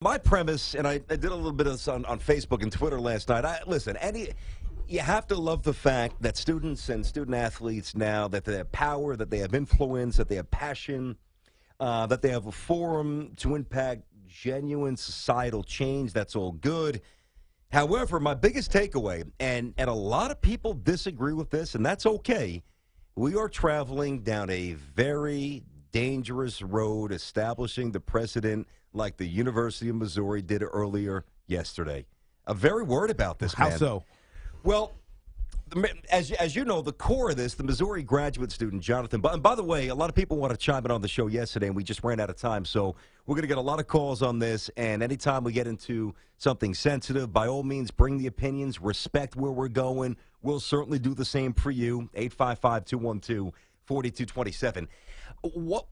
My premise, and I did a little bit of this on Facebook and Twitter last night. You have to love the fact that students and student athletes now, that they have power, that they have influence, that they have passion, that they have a forum to impact genuine societal change. That's all good. However, my biggest takeaway, and a lot of people disagree with this, and that's okay, we are traveling down a very dangerous road establishing the precedent like the University of Missouri did earlier yesterday. I'm very worried about this, man. How so? Well, as you know, the core of this, the Missouri graduate student, Jonathan. And by the way, a lot of people want to chime in on the show yesterday, and we just ran out of time. So we're going to get a lot of calls on this. And anytime we get into something sensitive, by all means, bring the opinions, respect where we're going. We'll certainly do the same for you. 855-212-4227. All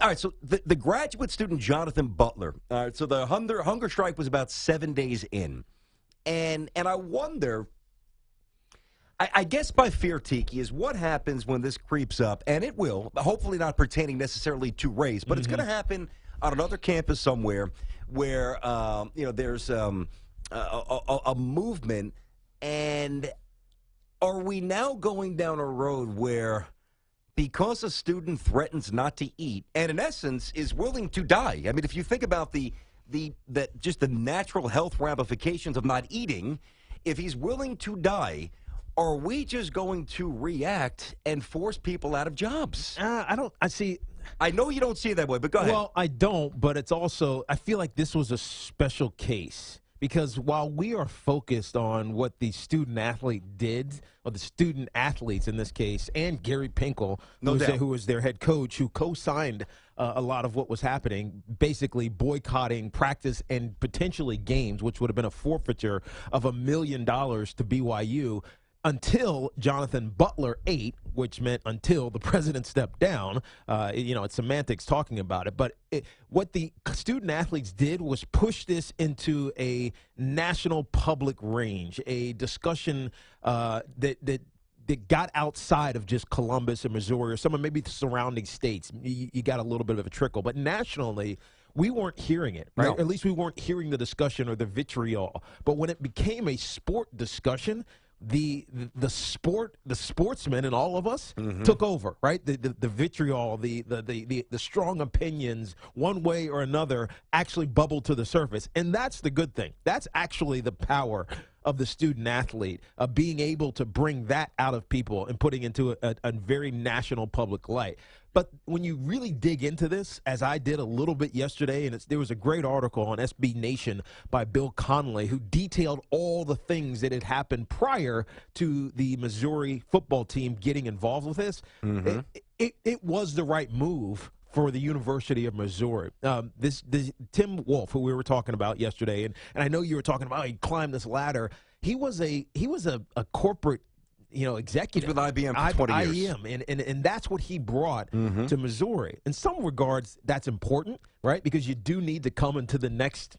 right, so the graduate student, Jonathan Butler. All right, so the hunger strike was about 7 days in. And I wonder, I guess my fear, Tiki, is what happens when this creeps up, and it will, hopefully not pertaining necessarily to race, but it's going to happen on another campus somewhere where, there's a movement, and are we now going down a road where because a student threatens not to eat and in essence is willing to die? I mean, if you think about just the natural health ramifications of not eating, if he's willing to die, are we just going to react and force people out of jobs? I know you don't see it that way, but go ahead. Well, I don't, but it's also, I feel like this was a special case because while we are focused on what the student athlete did, or the student athletes in this case, and Gary Pinkel, who was their head coach, who co-signed a lot of what was happening, basically boycotting practice and potentially games, which would have been a forfeiture of $1 million to BYU, until Jonathan Butler ate, which meant until the president stepped down. It's semantics talking about it. But what the student athletes did was push this into a national public range, a discussion that got outside of just Columbus and Missouri or some of maybe the surrounding states. You got a little bit of a trickle. But nationally, we weren't hearing it, right? No. Or at least we weren't hearing the discussion or the vitriol. But when it became a sport discussion, the sportsmen and all of us took over, right? The vitriol, the strong opinions, one way or another, actually bubbled to the surface, and that's the good thing. That's actually the power of the student athlete, of being able to bring that out of people and putting into a very national public light. But when you really dig into this, as I did a little bit yesterday, and there was a great article on SB Nation by Bill Connolly who detailed all the things that had happened prior to the Missouri football team getting involved with this. It was the right move for the University of Missouri. This Tim Wolf, who we were talking about yesterday, and I know you were talking about he climbed this ladder. He was a corporate executive with IBM for 20 years. And that's what he brought to Missouri. In some regards, that's important, right? Because you do need to come into the next,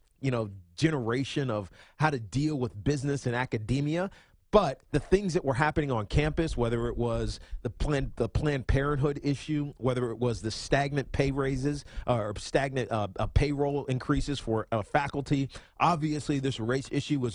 generation of how to deal with business and academia. But the things that were happening on campus, whether it was the Planned Parenthood issue, whether it was the stagnant pay raises or stagnant payroll increases for faculty, obviously this race issue was